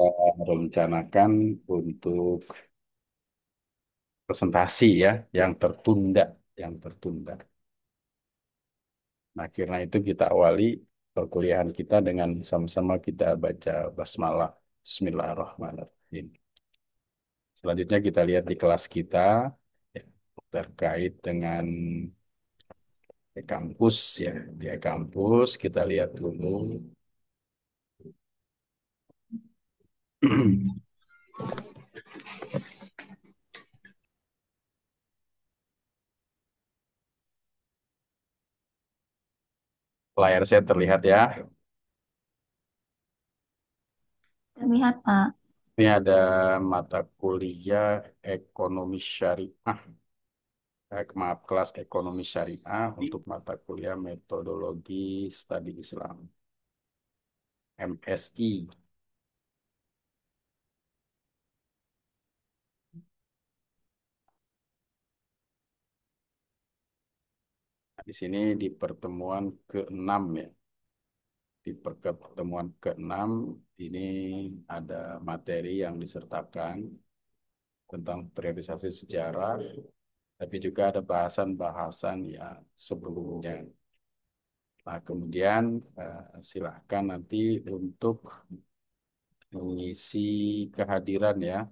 Rencanakan untuk presentasi ya, yang tertunda, yang tertunda. Nah, karena itu kita awali perkuliahan kita dengan sama-sama kita baca basmalah. Bismillahirrahmanirrahim. Selanjutnya kita lihat di kelas kita ya, terkait dengan kampus ya. Di kampus kita lihat dulu layar saya terlihat ya. Terlihat, Pak. Ini ada mata kuliah ekonomi syariah. Maaf, kelas ekonomi syariah untuk mata kuliah metodologi studi Islam, MSI. Nah, di sini di pertemuan ke-6 ya. Di pertemuan ke-6 ini ada materi yang disertakan tentang periodisasi sejarah, tapi juga ada bahasan-bahasan yang sebelumnya. Nah, kemudian silahkan nanti untuk mengisi kehadiran ya,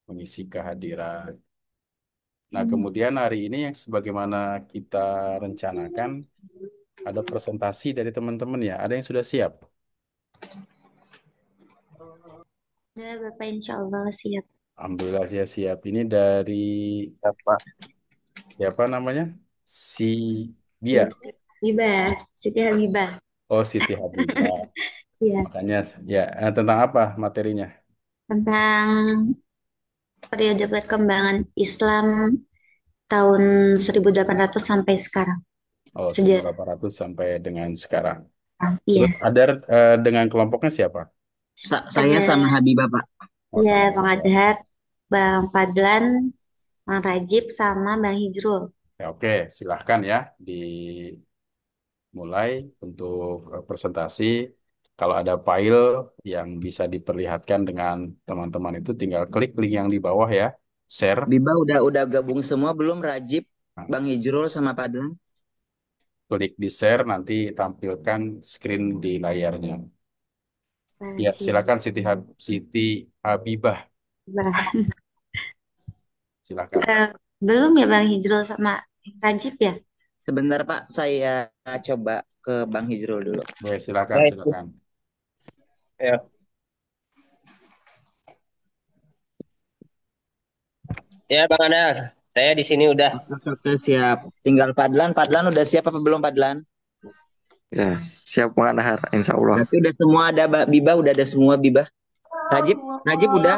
mengisi kehadiran. Nah, Hmm. kemudian hari ini yang sebagaimana kita rencanakan ada presentasi dari teman-teman ya. Ada yang sudah siap? Udah, Bapak, insya Allah siap. Alhamdulillah saya siap. Ini dari Ya, Pak. siapa namanya? Si Bia. Siti Habibah. Siti Habibah. Oh, Siti Habibah. Iya, Makanya ya tentang apa materinya? tentang periode perkembangan Islam tahun 1800 sampai sekarang. Oh, Sejarah. 1800 sampai dengan sekarang. Iya, Terus ada dengan kelompoknya siapa? Saya sama ada Habibah, Pak. Oh, ya sama Bang Bia. Adhar, Bang Fadlan, Bang Rajib, sama Bang Hijrul. Ya, oke, silahkan ya dimulai untuk presentasi. Kalau ada file yang bisa diperlihatkan dengan teman-teman itu tinggal klik link yang di bawah ya, share. Habibah udah gabung semua belum? Rajib, Nah, Bang Hijrul sama Padlan. klik di share nanti tampilkan screen di layarnya. Ya, Rajib. silakan Siti Habibah, Bah. silakan. Belum ya Bang Hijrul sama Rajib ya? Sebentar, Pak, saya coba ke Bang Hijrul dulu. Boleh, silakan, Baik. silakan. Ya, Ya, Bang Anar. Saya di sini udah. oke, siap. Tinggal Padlan. Padlan udah siap apa belum, Padlan? Ya, siap menganahar, insya Allah. Berarti udah semua ada, Mbak Bibah, udah ada semua Bibah. Rajib, Rajib udah.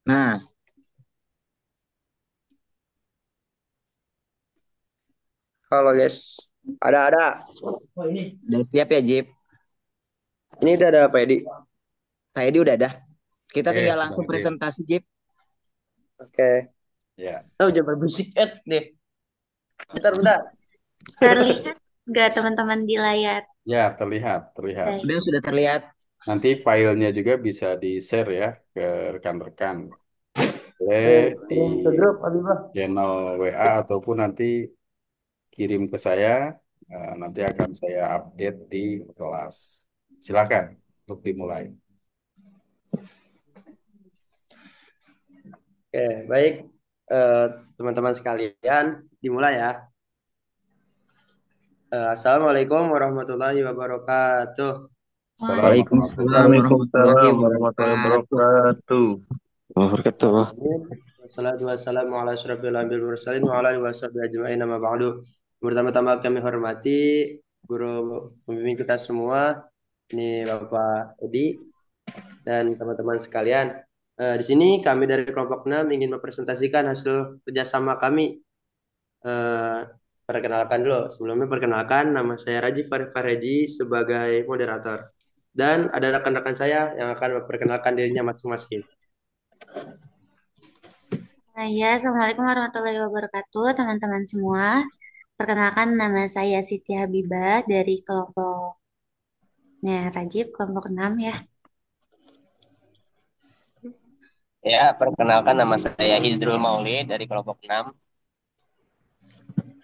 Nah, Halo guys. Ada. udah siap ya, Jib? Ini udah ada Pak Edi. Tadi udah ada. Kita Oke, tinggal sudah langsung hadir. presentasi, Jib. Oke. Ya, Oh, jangan berbisik deh. Bentar. Terlihat nggak teman-teman di layar? ya terlihat, terlihat. Baik. Sudah terlihat. Nanti filenya juga bisa di-share ya ke rekan-rekan. Boleh di Ke grup Habibah. channel WA ataupun nanti kirim ke saya, nanti akan saya update di kelas. Silakan untuk dimulai. Oke, baik. Eh, Teman-teman sekalian, dimulai ya. Assalamualaikum warahmatullahi wabarakatuh. Assalamualaikum warahmatullahi Waalaikumsalam wabarakatuh. warahmatullahi Waalaikumsalam warahmatullahi wabarakatuh. wabarakatuh. Wabarakatuh. Wassalatu wassalamu ala asyrafil anbiya'i wal mursalin wa ala alihi washabihi ajma'in amma ba'du. Pertama-tama kami hormati guru pembimbing kita semua, ini Bapak Edi dan teman-teman sekalian. Di sini kami dari kelompok 6 ingin mempresentasikan hasil kerjasama kami. Eh, Perkenalkan dulu. Sebelumnya perkenalkan, nama saya Raji Farid Fareji sebagai moderator. Dan ada rekan-rekan saya yang akan memperkenalkan dirinya masing-masing. Ya, Assalamualaikum warahmatullahi wabarakatuh, teman-teman semua. Perkenalkan nama saya Siti Habibah dari kelompok Nah, Rajib kelompok 6 ya. Ya, perkenalkan nama saya Hidrul Maulid dari kelompok 6.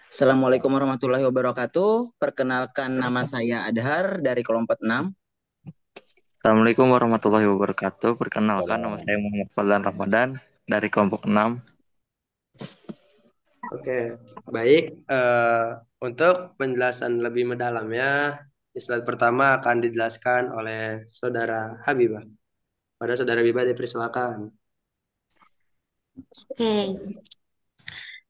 Assalamualaikum warahmatullahi wabarakatuh. Perkenalkan nama saya Adhar dari kelompok 6. Assalamualaikum warahmatullahi wabarakatuh. Perkenalkan nama Salam. saya Muhammad Fadlan Ramadan dari kelompok 6. Oke, baik. Untuk penjelasan lebih mendalamnya, di slide pertama akan dijelaskan oleh Saudara Habibah. Pada Saudara Habibah dipersilakan. Oke.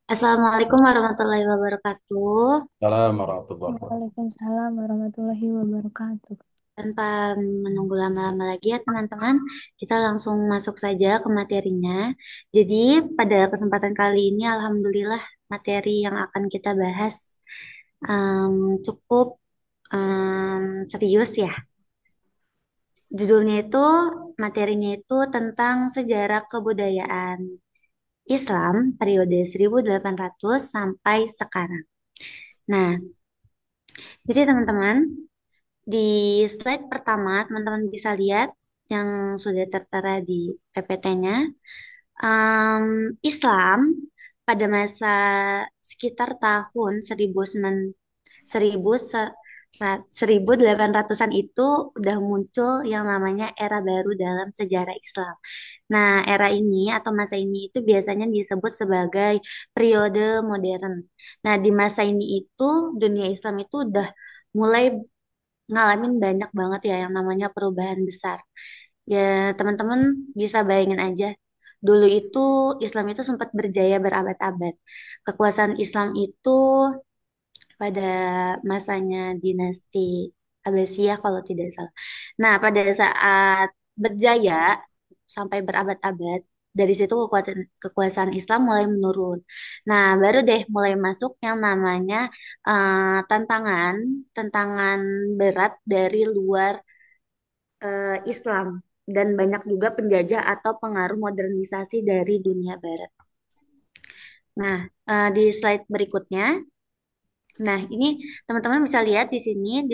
Assalamualaikum warahmatullahi wabarakatuh. Salam warahmatullahi wabarakatuh. Waalaikumsalam warahmatullahi wabarakatuh. Tanpa menunggu lama-lama lagi ya teman-teman, kita langsung masuk saja ke materinya. Jadi pada kesempatan kali ini Alhamdulillah materi yang akan kita bahas cukup serius ya. Judulnya itu, materinya itu tentang sejarah kebudayaan Islam periode 1800 sampai sekarang. Nah, jadi teman-teman, di slide pertama, teman-teman bisa lihat yang sudah tertera di PPT-nya. Islam pada masa sekitar tahun 1800-an itu udah muncul yang namanya era baru dalam sejarah Islam. Nah, era ini atau masa ini itu biasanya disebut sebagai periode modern. Nah, di masa ini itu dunia Islam itu udah mulai ngalamin banyak banget ya yang namanya perubahan besar. Ya, teman-teman bisa bayangin aja. Dulu itu Islam itu sempat berjaya berabad-abad. Kekuasaan Islam itu pada masanya dinasti Abbasiyah kalau tidak salah. Nah, pada saat berjaya sampai berabad-abad, dari situ kekuasaan Islam mulai menurun. Nah, baru deh mulai masuk yang namanya tantangan, tantangan berat dari luar Islam dan banyak juga penjajah atau pengaruh modernisasi dari dunia Barat. Nah, di slide berikutnya. Nah, ini teman-teman bisa lihat di sini di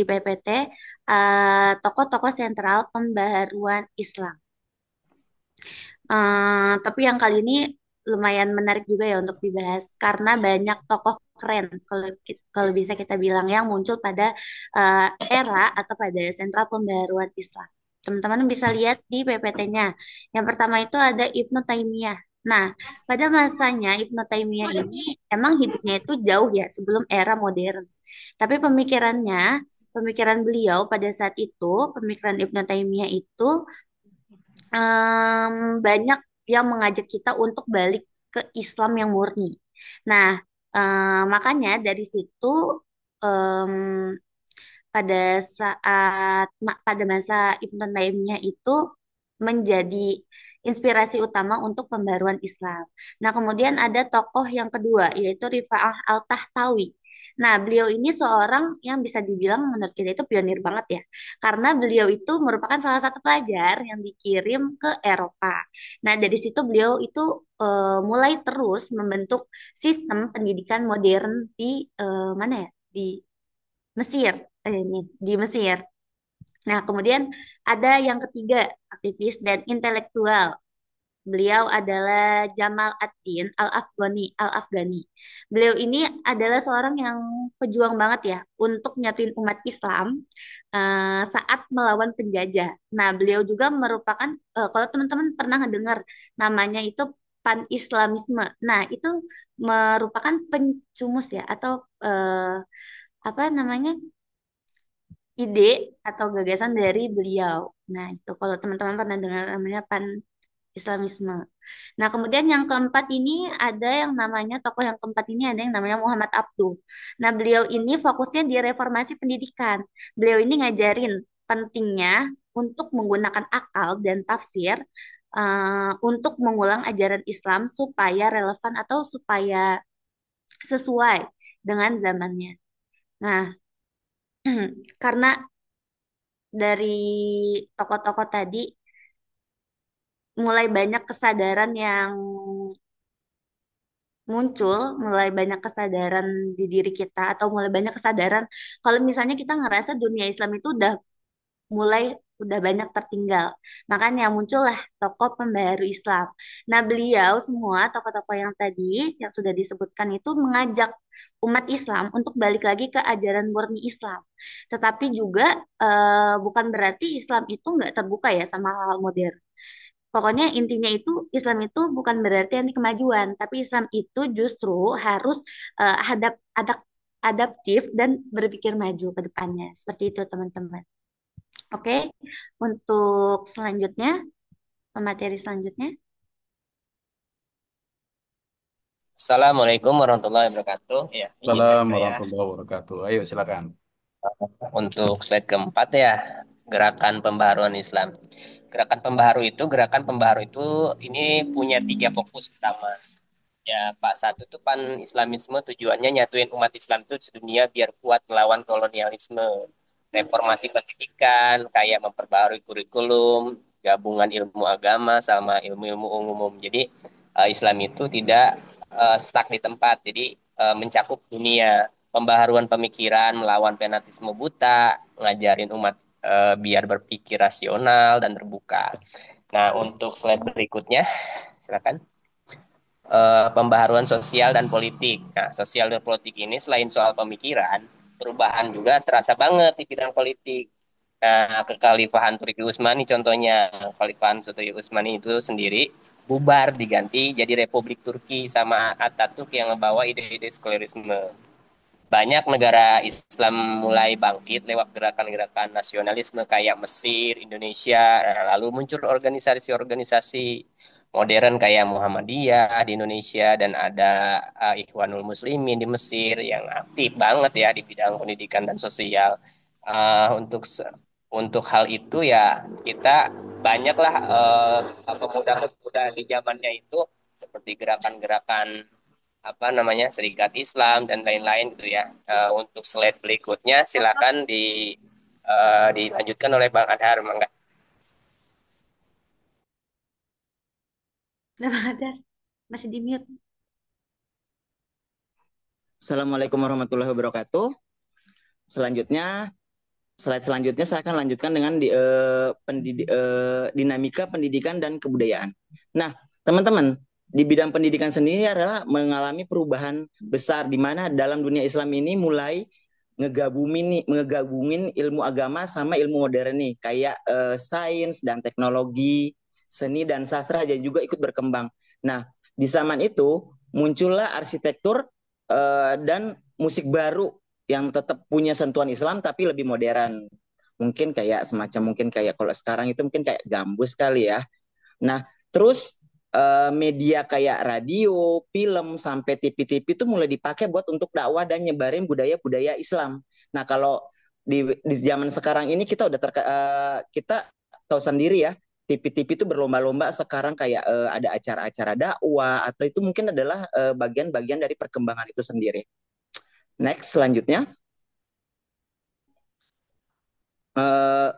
PPT tokoh-tokoh sentral pembaharuan Islam. Tapi yang kali ini lumayan menarik juga ya untuk dibahas karena banyak tokoh keren kalau bisa kita bilang yang muncul pada era atau pada sentral pembaharuan Islam. Teman-teman bisa lihat di PPT-nya. Yang pertama itu ada Ibnu Taimiyah. Nah, pada masanya Ibnu Taimiyah ini emang hidupnya itu jauh ya sebelum era modern. Tapi pemikiran beliau pada saat itu, pemikiran Ibnu Taimiyah itu banyak yang mengajak kita untuk balik ke Islam yang murni. Nah, makanya dari situ em, pada pada masa Ibnu Taimiyah itu menjadi inspirasi utama untuk pembaruan Islam. Nah, kemudian ada tokoh yang kedua yaitu Rifa'ah Al-Tahtawi. Nah, beliau ini seorang yang bisa dibilang menurut kita itu pionir banget ya. Karena beliau itu merupakan salah satu pelajar yang dikirim ke Eropa. Nah, dari situ beliau itu mulai terus membentuk sistem pendidikan modern di mana ya? Di Mesir, ini di Mesir. Nah, kemudian ada yang ketiga, aktivis dan intelektual. Beliau adalah Jamal ad-Din Al-Afghani. Beliau ini adalah seorang yang pejuang banget ya untuk nyatuin umat Islam saat melawan penjajah. Nah, beliau juga merupakan kalau teman-teman pernah dengar namanya itu pan-Islamisme. Nah, itu merupakan pencumus ya atau apa namanya ide atau gagasan dari beliau. Nah, itu kalau teman-teman pernah dengar namanya Islamisme. Nah, kemudian yang keempat ini ada yang namanya tokoh yang keempat ini ada yang namanya Muhammad Abduh. Nah, beliau ini fokusnya di reformasi pendidikan. Beliau ini ngajarin pentingnya untuk menggunakan akal dan tafsir untuk mengulang ajaran Islam supaya relevan atau supaya sesuai dengan zamannya. Nah, karena dari tokoh-tokoh tadi mulai banyak kesadaran yang muncul mulai banyak kesadaran di diri kita atau mulai banyak kesadaran kalau misalnya kita ngerasa dunia Islam itu mulai udah banyak tertinggal. Makanya muncullah tokoh pembaharu Islam. Nah, beliau semua tokoh-tokoh yang tadi yang sudah disebutkan itu mengajak umat Islam untuk balik lagi ke ajaran murni Islam. Tetapi juga bukan berarti Islam itu nggak terbuka ya sama hal-hal modern. Pokoknya intinya itu Islam itu bukan berarti anti kemajuan, tapi Islam itu justru harus adaptif dan berpikir maju ke depannya. Seperti itu, teman-teman. Oke, untuk selanjutnya, materi selanjutnya. Assalamualaikum warahmatullahi wabarakatuh. Ya, ini dari Assalamualaikum saya. warahmatullahi wabarakatuh. Ayo silakan. Untuk slide keempat ya, gerakan pembaharuan Islam. Gerakan pembaharu itu ini punya tiga fokus utama. Ya, Pak, satu itu pan Islamisme tujuannya nyatuin umat Islam itu sedunia biar kuat melawan kolonialisme. Reformasi pendidikan, kayak memperbarui kurikulum, gabungan ilmu agama sama ilmu-ilmu umum. Jadi Islam itu tidak stuck di tempat, jadi mencakup dunia. Pembaharuan pemikiran, melawan fanatisme buta, ngajarin umat biar berpikir rasional dan terbuka. Nah, untuk slide berikutnya, silakan. Pembaharuan sosial dan politik. Nah, sosial dan politik ini selain soal pemikiran, perubahan juga terasa banget di bidang politik. Nah, kekhalifahan Turki Utsmani contohnya, kekhalifahan Turki Utsmani itu sendiri bubar diganti jadi Republik Turki sama Atatürk yang ngebawa ide-ide sekularisme. Banyak negara Islam mulai bangkit lewat gerakan-gerakan nasionalisme kayak Mesir, Indonesia, lalu muncul organisasi-organisasi modern kayak Muhammadiyah di Indonesia dan ada Ikhwanul Muslimin di Mesir yang aktif banget ya di bidang pendidikan dan sosial. Untuk hal itu ya kita banyaklah pemuda-pemuda di zamannya itu seperti gerakan-gerakan apa namanya Serikat Islam dan lain-lain gitu ya. Untuk slide berikutnya silakan dilanjutkan oleh Bang Adhar, Mangga. Udah Bang masih di mute. Assalamualaikum warahmatullahi wabarakatuh. Selanjutnya, slide selanjutnya saya akan lanjutkan dengan dinamika pendidikan dan kebudayaan. Nah, teman-teman, di bidang pendidikan sendiri adalah mengalami perubahan besar di mana dalam dunia Islam ini mulai ngegabungin ilmu agama sama ilmu modern nih, kayak sains dan teknologi, seni dan sastra juga ikut berkembang. Nah, di zaman itu muncullah arsitektur dan musik baru yang tetap punya sentuhan Islam tapi lebih modern. Mungkin kayak kalau sekarang itu mungkin kayak gambus kali ya. Nah, terus media kayak radio, film, sampai TV-TV itu mulai dipakai buat untuk dakwah dan nyebarin budaya-budaya Islam. Nah, kalau di zaman sekarang ini kita tahu sendiri ya, TV-TV itu berlomba-lomba sekarang kayak ada acara-acara dakwah atau itu mungkin adalah bagian-bagian dari perkembangan itu sendiri. Next, selanjutnya.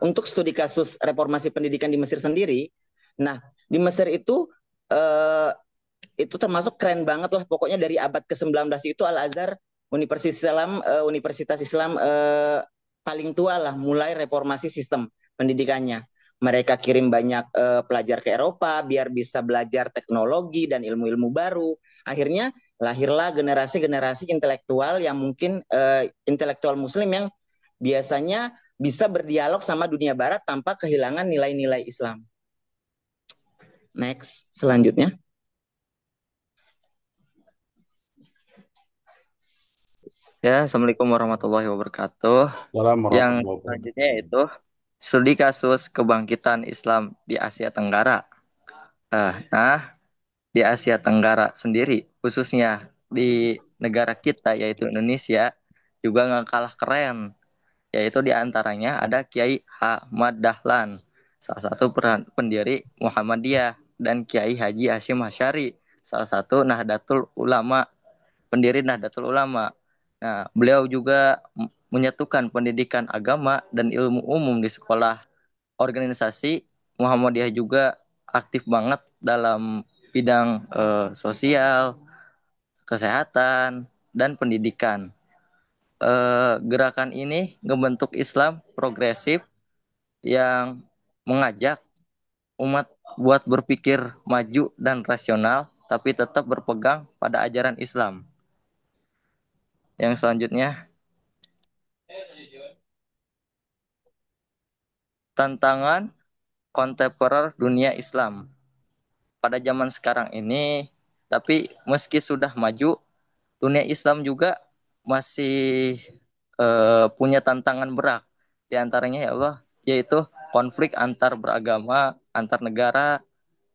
Untuk studi kasus reformasi pendidikan di Mesir sendiri, nah di Mesir itu termasuk keren banget lah. Pokoknya dari abad ke-19 itu Al-Azhar Universitas Islam paling tua lah mulai reformasi sistem pendidikannya. Mereka kirim banyak pelajar ke Eropa biar bisa belajar teknologi dan ilmu-ilmu baru. Akhirnya lahirlah generasi-generasi intelektual yang mungkin intelektual muslim yang biasanya bisa berdialog sama dunia barat tanpa kehilangan nilai-nilai Islam. Next, selanjutnya. Ya, Assalamualaikum warahmatullahi wabarakatuh. Yang selanjutnya yaitu studi kasus kebangkitan Islam di Asia Tenggara. Nah, di Asia Tenggara sendiri, khususnya di negara kita yaitu Indonesia, juga nggak kalah keren. Yaitu diantaranya ada Kiai Ahmad Dahlan, salah satu pendiri Muhammadiyah, dan Kiai Haji Hashim Asy'ari, salah satu pendiri Nahdlatul Ulama. Nah, beliau juga menyatukan pendidikan agama dan ilmu umum di sekolah organisasi. Muhammadiyah juga aktif banget dalam bidang sosial, kesehatan, dan pendidikan. Gerakan ini membentuk Islam progresif yang mengajak umat buat berpikir maju dan rasional, tapi tetap berpegang pada ajaran Islam. Yang selanjutnya, tantangan kontemporer dunia Islam. Pada zaman sekarang ini, tapi meski sudah maju, dunia Islam juga masih punya tantangan berat. Di antaranya ya Allah, yaitu konflik antar beragama, antar negara,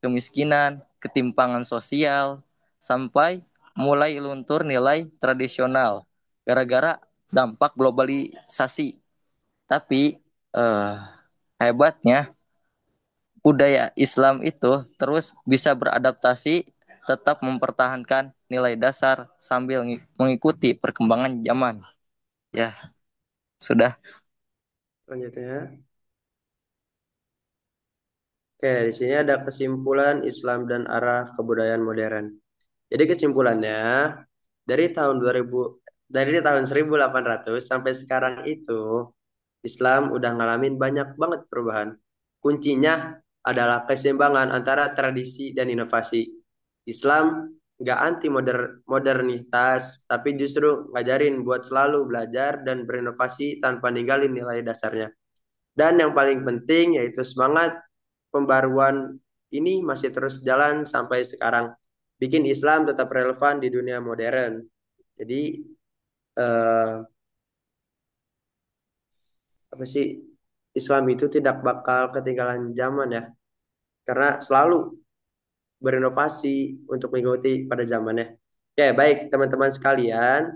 kemiskinan, ketimpangan sosial, sampai mulai luntur nilai tradisional gara-gara dampak globalisasi. Tapi hebatnya budaya Islam itu terus bisa beradaptasi, tetap mempertahankan nilai dasar sambil mengikuti perkembangan zaman. Ya, sudah. Selanjutnya. Oke, di sini ada kesimpulan Islam dan arah kebudayaan modern. Jadi kesimpulannya dari tahun 2000 dari tahun 1800 sampai sekarang itu Islam udah ngalamin banyak banget perubahan. Kuncinya adalah keseimbangan antara tradisi dan inovasi. Islam nggak anti modernitas, tapi justru ngajarin buat selalu belajar dan berinovasi tanpa ninggalin nilai dasarnya. Dan yang paling penting yaitu semangat pembaruan ini masih terus jalan sampai sekarang. Bikin Islam tetap relevan di dunia modern. Jadi eh, apa sih, Islam itu tidak bakal ketinggalan zaman ya, karena selalu berinovasi untuk mengikuti pada zamannya. Oke, baik teman-teman sekalian,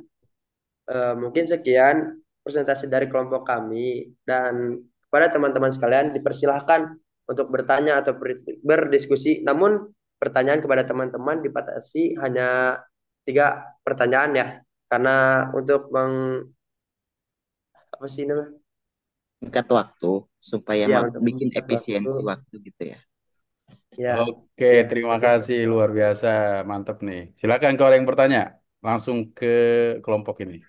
mungkin sekian presentasi dari kelompok kami, dan kepada teman-teman sekalian dipersilahkan untuk bertanya atau berdiskusi. Namun pertanyaan kepada teman-teman dibatasi hanya 3 pertanyaan ya, karena untuk apa sih namanya? Singkat waktu supaya Ya, untuk bikin menghemat waktu. efisiensi waktu gitu ya. Ya, Oke, ya. terima kasih luar biasa, mantep nih. Silakan kalau ada yang bertanya, langsung ke kelompok ini.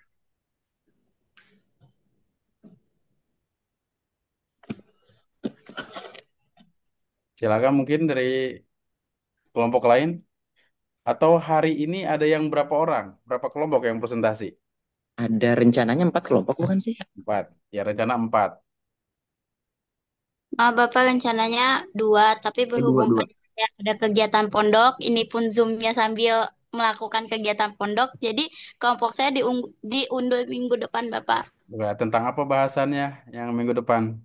Silakan mungkin dari kelompok lain. Atau hari ini ada yang berapa orang, berapa kelompok yang presentasi? Ada rencananya 4 kelompok bukan sih? 4. Ya rencana 4. Bapak rencananya 2, tapi berhubung Dua-dua. pada saya ada kegiatan pondok, ini pun Zoom-nya sambil melakukan kegiatan pondok, jadi kelompok saya diundur minggu depan, Bapak. Tentang apa bahasannya yang minggu depan?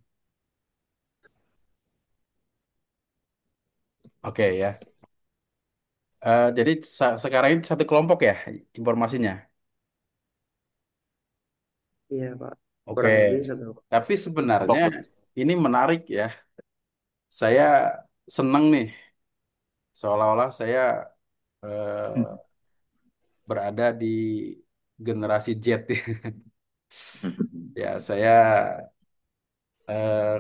Oke ya. Jadi sekarang ini satu kelompok ya informasinya. Iya, Pak. Oke. Kurang lebih satu. Tapi sebenarnya ini menarik ya. Saya senang nih. Seolah-olah saya berada di generasi Z. Ya, saya eh,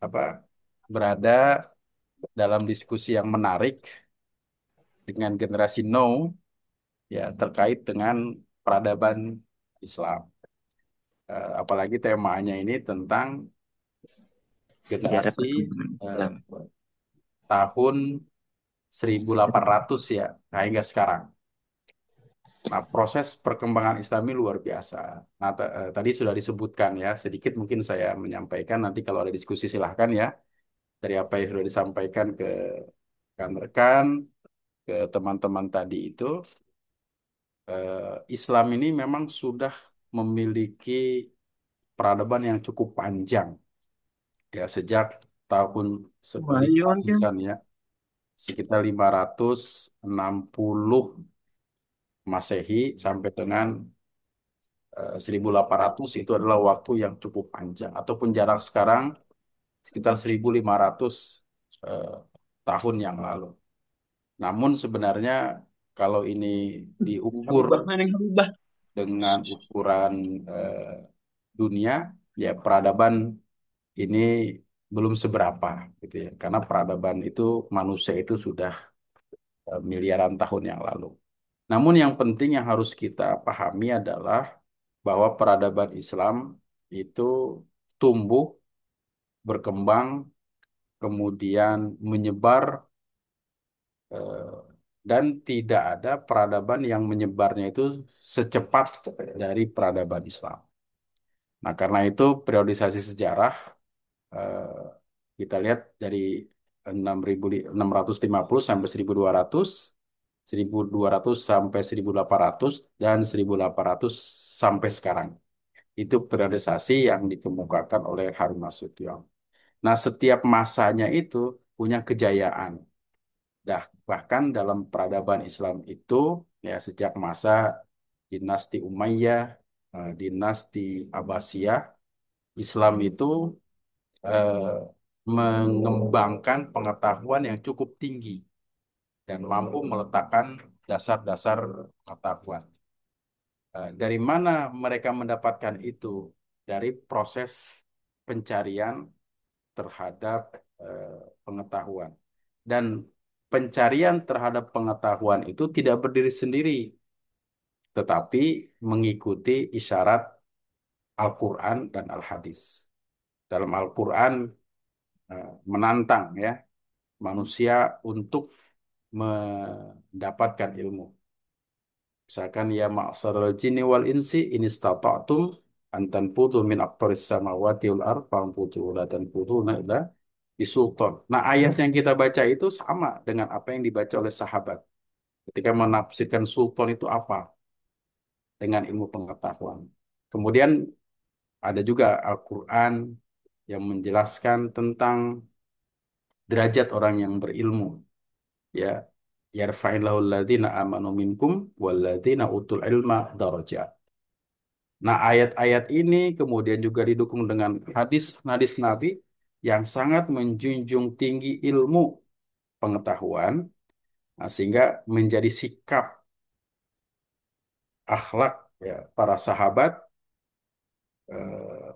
apa berada dalam diskusi yang menarik dengan generasi No ya terkait dengan peradaban Islam. Apalagi temanya ini tentang Sejarah generasi perkembangan eh, Islam. tahun 1800 ya, nah hingga sekarang. Nah, proses perkembangan Islam ini luar biasa. Nah, tadi sudah disebutkan ya, sedikit mungkin saya menyampaikan, nanti kalau ada diskusi silahkan ya, dari apa yang sudah disampaikan ke rekan-rekan, ke teman-teman tadi itu, Islam ini memang sudah memiliki peradaban yang cukup panjang ya sejak tahun 500-an ya sekitar 560 Masehi sampai dengan 1800 itu adalah waktu yang cukup panjang ataupun jarak sekarang sekitar 1500 eh, tahun yang lalu. Namun sebenarnya kalau ini diukur dengan ukuran dunia, ya peradaban ini belum seberapa gitu ya. Karena peradaban itu manusia itu sudah miliaran tahun yang lalu. Namun yang penting yang harus kita pahami adalah bahwa peradaban Islam itu tumbuh, berkembang, kemudian menyebar, eh, dan tidak ada peradaban yang menyebarnya itu secepat dari peradaban Islam. Nah, karena itu periodisasi sejarah, eh, kita lihat dari 6.650 sampai 1.200, 1.200 sampai 1.800, dan 1.800 sampai sekarang. Itu periodisasi yang dikemukakan oleh Harun Nasution. Nah, setiap masanya itu punya kejayaan. Bahkan dalam peradaban Islam itu, ya sejak masa dinasti Umayyah, dinasti Abbasiyah, Islam itu eh, mengembangkan pengetahuan yang cukup tinggi dan mampu meletakkan dasar-dasar pengetahuan. Dari mana mereka mendapatkan itu? Dari proses pencarian terhadap eh, pengetahuan. Dan pencarian terhadap pengetahuan itu tidak berdiri sendiri, tetapi mengikuti isyarat Al-Quran dan Al-Hadis. Dalam Al-Quran menantang ya manusia untuk mendapatkan ilmu. Misalkan ya ma'saral jinni wal insi in istata'tum an tanfudu min aqtaris samawati wal ard fanfudu la tanfuduna illa bisultan. Nah, ayat yang kita baca itu sama dengan apa yang dibaca oleh sahabat ketika menafsirkan sultan itu apa dengan ilmu pengetahuan. Kemudian ada juga Al-Quran yang menjelaskan tentang derajat orang yang berilmu. Ya, yarfa'illahu alladhina amanu minkum walladhina utul ilma darajat. Nah, ayat-ayat ini kemudian juga didukung dengan hadis-hadis Nabi yang sangat menjunjung tinggi ilmu pengetahuan, nah, sehingga menjadi sikap akhlak ya para sahabat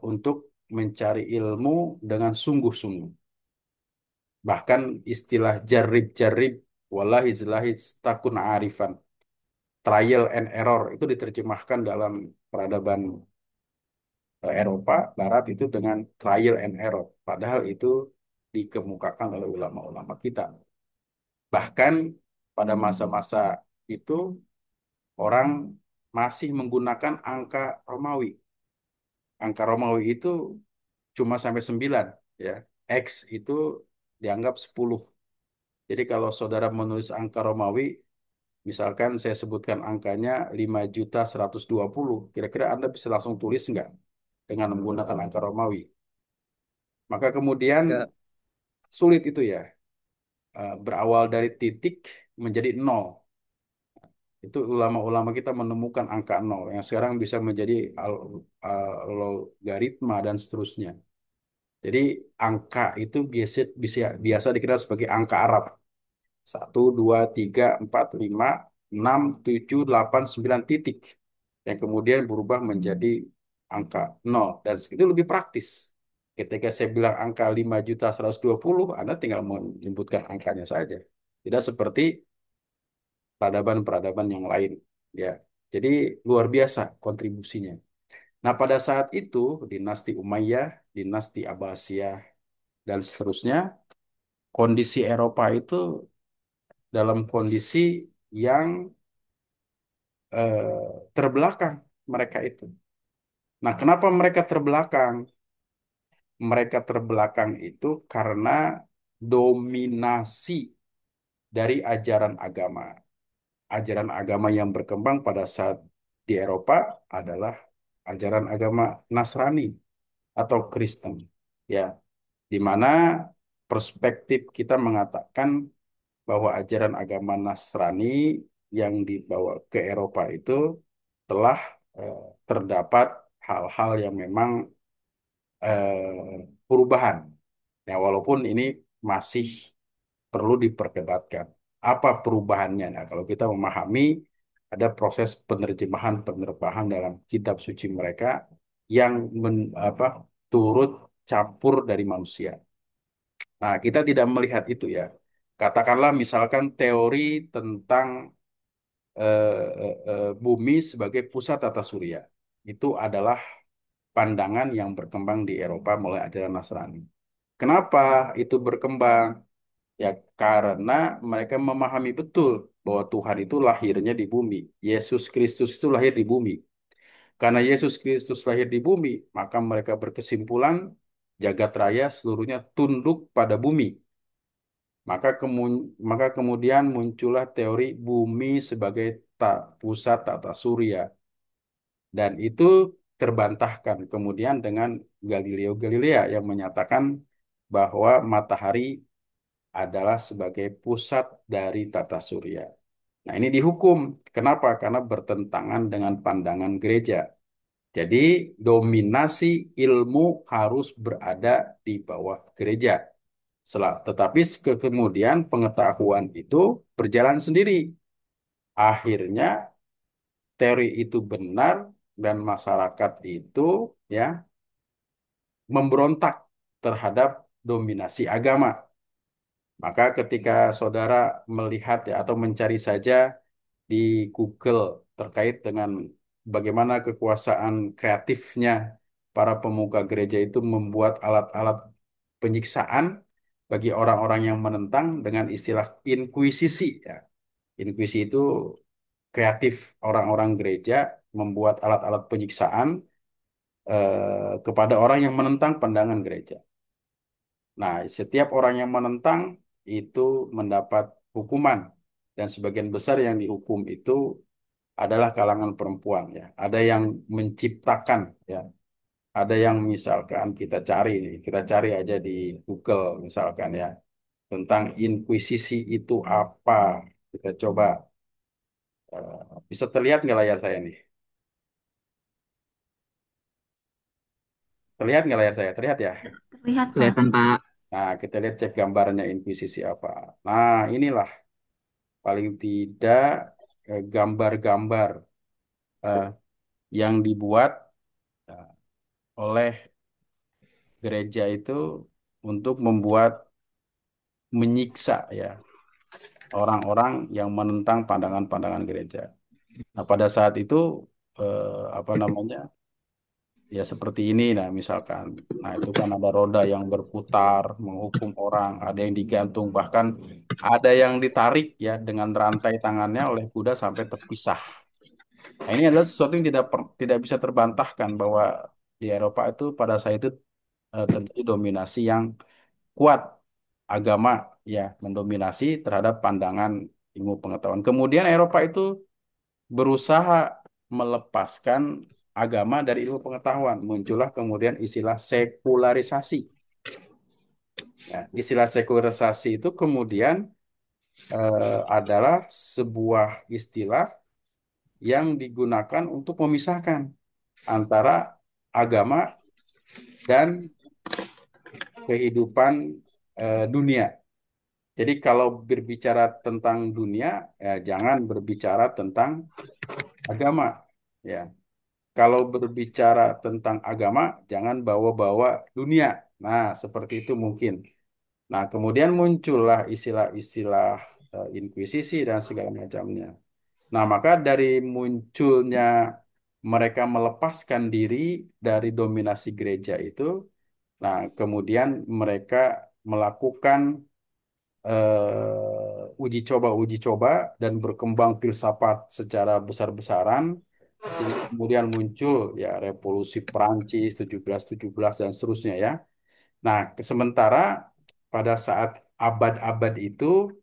untuk mencari ilmu dengan sungguh-sungguh. Bahkan istilah jarib-jarib wallahi zilahid takun arifan, trial and error itu diterjemahkan dalam peradaban Eropa Barat itu dengan trial and error. Padahal itu dikemukakan oleh ulama-ulama kita. Bahkan pada masa-masa itu orang masih menggunakan angka Romawi. Angka Romawi itu cuma sampai 9 ya. X itu dianggap 10. Jadi kalau saudara menulis angka Romawi, misalkan saya sebutkan angkanya 5.120.000, kira-kira Anda bisa langsung tulis nggak dengan menggunakan angka Romawi? Maka kemudian Ya, sulit itu ya, berawal dari titik menjadi nol. Itu ulama-ulama kita menemukan angka nol yang sekarang bisa menjadi logaritma dan seterusnya. Jadi angka itu biasa bisa biasa dikenal sebagai angka Arab. 1, 2, 3, 4, 5, 6, 7, 8, 9 titik. Yang kemudian berubah menjadi angka nol. Dan itu lebih praktis. Ketika saya bilang angka 5.120.000, Anda tinggal menyebutkan angkanya saja. Tidak seperti peradaban-peradaban yang lain. Ya, jadi luar biasa kontribusinya. Nah, pada saat itu dinasti Umayyah, dinasti Abbasiyah, dan seterusnya, kondisi Eropa itu dalam kondisi yang terbelakang mereka itu. Nah, kenapa mereka terbelakang? Mereka terbelakang itu karena dominasi dari ajaran agama. Ajaran agama yang berkembang pada saat di Eropa adalah ajaran agama Nasrani atau Kristen. Ya, di mana perspektif kita mengatakan bahwa ajaran agama Nasrani yang dibawa ke Eropa itu telah eh, terdapat hal-hal yang memang perubahan. Ya, walaupun ini masih perlu diperdebatkan. Apa perubahannya? Nah, kalau kita memahami ada proses penerjemahan dalam kitab suci mereka yang turut campur dari manusia. Nah, kita tidak melihat itu ya. Katakanlah misalkan teori tentang bumi sebagai pusat tata surya. Itu adalah pandangan yang berkembang di Eropa mulai ajaran Nasrani. Kenapa itu berkembang? Ya, karena mereka memahami betul bahwa Tuhan itu lahirnya di bumi. Yesus Kristus itu lahir di bumi. Karena Yesus Kristus lahir di bumi, maka mereka berkesimpulan jagat raya seluruhnya tunduk pada bumi. Maka kemudian muncullah teori bumi sebagai pusat tata surya. Dan itu terbantahkan kemudian dengan Galileo Galilea yang menyatakan bahwa matahari adalah sebagai pusat dari tata surya. Nah, ini dihukum. Kenapa? Karena bertentangan dengan pandangan gereja. Jadi, dominasi ilmu harus berada di bawah gereja. Tetapi kemudian pengetahuan itu berjalan sendiri. Akhirnya teori itu benar dan masyarakat itu ya memberontak terhadap dominasi agama. Maka ketika saudara melihat ya atau mencari saja di Google terkait dengan bagaimana kekuasaan kreatifnya para pemuka gereja itu membuat alat-alat penyiksaan bagi orang-orang yang menentang dengan istilah inkuisisi ya. Inkuisisi itu kreatif orang-orang gereja membuat alat-alat penyiksaan kepada orang yang menentang pandangan gereja. Nah, setiap orang yang menentang itu mendapat hukuman dan sebagian besar yang dihukum itu adalah kalangan perempuan ya. Ada yang menciptakan ya. Ada yang misalkan kita cari aja di Google misalkan ya tentang inkuisisi itu apa. Kita coba bisa terlihat nggak layar saya nih? Terlihat nggak layar saya? Terlihat ya? Terlihat, Pak. Kelihatan Pak. Nah, kita lihat cek gambarnya inkuisisi apa. Nah, inilah paling tidak gambar-gambar eh, yang dibuat eh, oleh gereja itu untuk menyiksa ya orang-orang yang menentang pandangan-pandangan gereja. Nah, pada saat itu apa namanya? Ya seperti ini nah misalkan. Nah, itu kan ada roda yang berputar menghukum orang, ada yang digantung bahkan ada yang ditarik ya dengan rantai tangannya oleh kuda sampai terpisah. Nah, ini adalah sesuatu yang tidak bisa terbantahkan bahwa di Eropa itu pada saat itu terjadi dominasi yang kuat agama ya mendominasi terhadap pandangan ilmu pengetahuan. Kemudian Eropa itu berusaha melepaskan agama dari ilmu pengetahuan. Muncullah kemudian istilah sekularisasi. Ya, istilah sekularisasi itu kemudian adalah sebuah istilah yang digunakan untuk memisahkan antara agama dan kehidupan dunia. Jadi kalau berbicara tentang dunia, ya jangan berbicara tentang agama. Ya, kalau berbicara tentang agama, jangan bawa-bawa dunia. Nah, seperti itu mungkin. Nah, kemudian muncullah istilah-istilah inkuisisi dan segala macamnya. Nah, maka dari munculnya mereka melepaskan diri dari dominasi gereja itu, nah, kemudian mereka melakukan uji coba dan berkembang filsafat secara besar-besaran sehingga kemudian muncul ya revolusi Perancis 1717 dan seterusnya ya. Nah, sementara pada saat abad-abad itu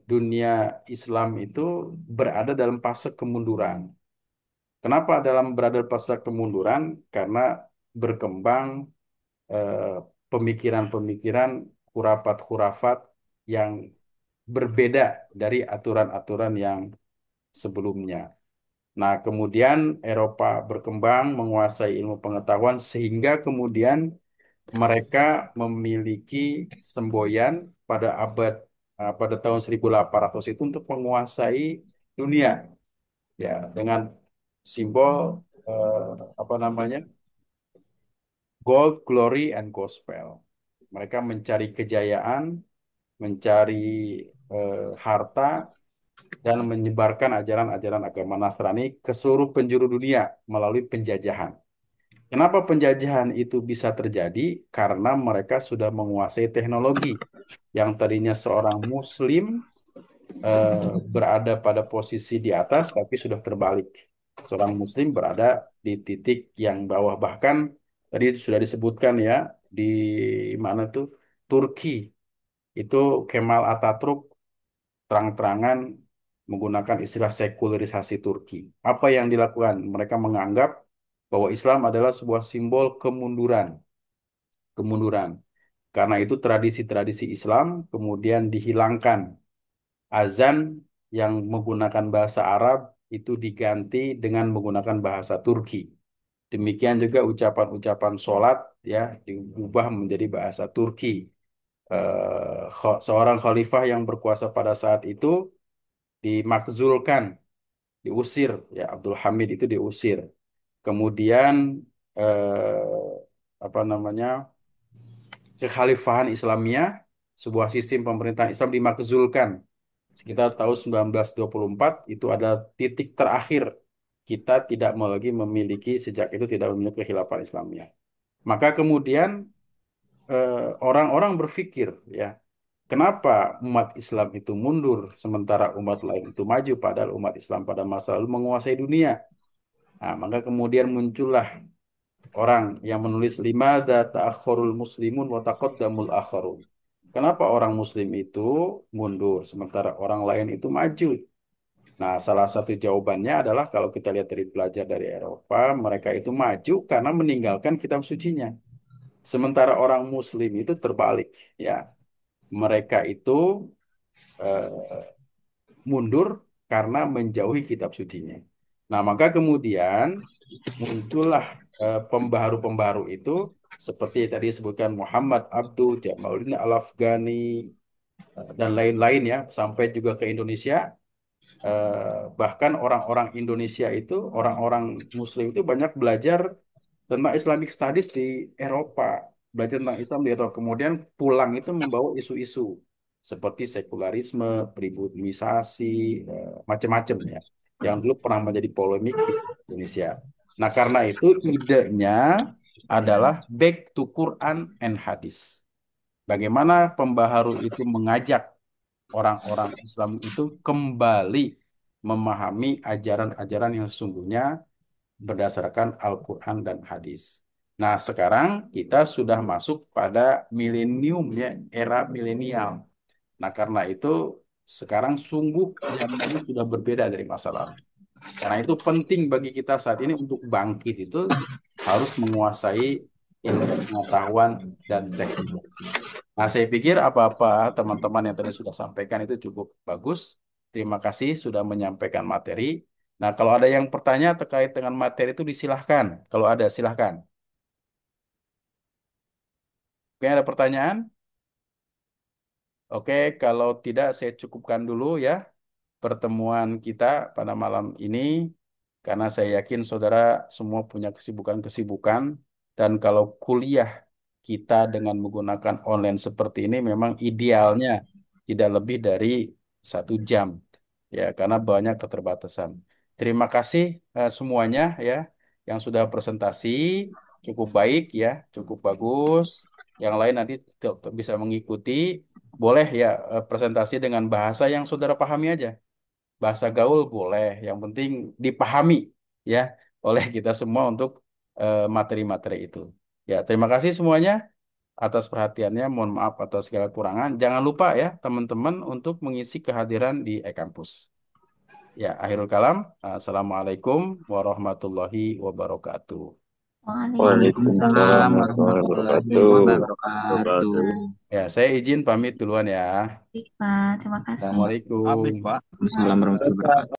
dunia Islam itu berada dalam fase kemunduran. Kenapa berada dalam fase kemunduran? Karena berkembang eh, pemikiran-pemikiran khurafat-khurafat yang berbeda dari aturan-aturan yang sebelumnya. Nah, kemudian Eropa berkembang menguasai ilmu pengetahuan sehingga kemudian mereka memiliki semboyan pada tahun 1800 itu untuk menguasai dunia ya dengan simbol apa namanya? Gold, glory, and gospel. Mereka mencari kejayaan, mencari harta, dan menyebarkan ajaran-ajaran agama Nasrani ke seluruh penjuru dunia melalui penjajahan. Kenapa penjajahan itu bisa terjadi? Karena mereka sudah menguasai teknologi. Yang tadinya seorang Muslim berada pada posisi di atas, tapi sudah terbalik. Seorang Muslim berada di titik yang bawah. Bahkan tadi sudah disebutkan ya, di mana tuh? Turki. Itu Kemal Atatürk terang-terangan menggunakan istilah sekularisasi Turki. Apa yang dilakukan? Mereka menganggap bahwa Islam adalah sebuah simbol kemunduran. Kemunduran. Karena itu tradisi-tradisi Islam kemudian dihilangkan. Azan yang menggunakan bahasa Arab itu diganti dengan menggunakan bahasa Turki. Demikian juga ucapan-ucapan sholat ya diubah menjadi bahasa Turki. Seorang khalifah yang berkuasa pada saat itu dimakzulkan, diusir ya Abdul Hamid itu diusir. Kemudian apa namanya? Kekhalifahan Islamiyah, sebuah sistem pemerintahan Islam dimakzulkan sekitar tahun 1924 itu ada titik terakhir kita tidak mau lagi memiliki sejak itu tidak memiliki kekhilafan Islamiyah. Maka kemudian orang-orang berpikir ya kenapa umat Islam itu mundur sementara umat lain itu maju padahal umat Islam pada masa lalu menguasai dunia. Nah, maka kemudian muncullah orang yang menulis limada ta'akhurul muslimun wa taqaddamul akharun. Kenapa orang muslim itu mundur sementara orang lain itu maju? Nah, salah satu jawabannya adalah kalau kita lihat dari belajar dari Eropa, mereka itu maju karena meninggalkan kitab sucinya. Sementara orang muslim itu terbalik, ya. Mereka itu eh, mundur karena menjauhi kitab sucinya. Nah, maka kemudian muncullah pembaharu-pembaharu itu seperti tadi disebutkan Muhammad Abduh, Jamaluddin Al-Afghani, dan lain-lain ya, sampai juga ke Indonesia. Bahkan orang-orang Indonesia itu, orang-orang Muslim itu banyak belajar tentang Islamic Studies di Eropa, belajar tentang Islam di Eropa. Kemudian pulang itu membawa isu-isu seperti sekularisme, pribumisasi, macam-macam ya, yang dulu pernah menjadi polemik di Indonesia. Nah, karena itu idenya adalah back to Quran and Hadis. Bagaimana pembaharu itu mengajak orang-orang Islam itu kembali memahami ajaran-ajaran yang sesungguhnya berdasarkan Al-Quran dan hadis. Nah, sekarang kita sudah masuk pada milenium ya, era milenial. Nah, karena itu sekarang sungguh zamannya sudah berbeda dari masa lalu. Karena itu penting bagi kita saat ini untuk bangkit itu harus menguasai ilmu pengetahuan dan teknologi. Nah, saya pikir apa-apa teman-teman yang tadi sudah sampaikan itu cukup bagus. Terima kasih sudah menyampaikan materi. Nah, kalau ada yang bertanya terkait dengan materi itu disilahkan. Kalau ada, silahkan. Oke, ada pertanyaan? Oke, kalau tidak saya cukupkan dulu ya pertemuan kita pada malam ini karena saya yakin saudara semua punya kesibukan-kesibukan dan kalau kuliah kita dengan menggunakan online seperti ini memang idealnya tidak lebih dari 1 jam ya karena banyak keterbatasan. Terima kasih semuanya ya yang sudah presentasi cukup baik ya, cukup bagus. Yang lain nanti bisa mengikuti. Boleh ya presentasi dengan bahasa yang saudara pahami aja. Bahasa gaul boleh, yang penting dipahami ya oleh kita semua untuk materi-materi itu. Ya, terima kasih semuanya atas perhatiannya. Mohon maaf atas segala kurangan. Jangan lupa ya teman-teman untuk mengisi kehadiran di e-kampus. Ya, akhirul kalam. Assalamualaikum warahmatullahi wabarakatuh. Waalaikumsalam Waalaikumsalam warahmatullahi warahmatullahi wabarakatuh. wabarakatuh. Ya, saya izin pamit duluan ya. Pak, terima kasih. Assalamualaikum. Assalamualaikum warahmatullahi wabarakatuh.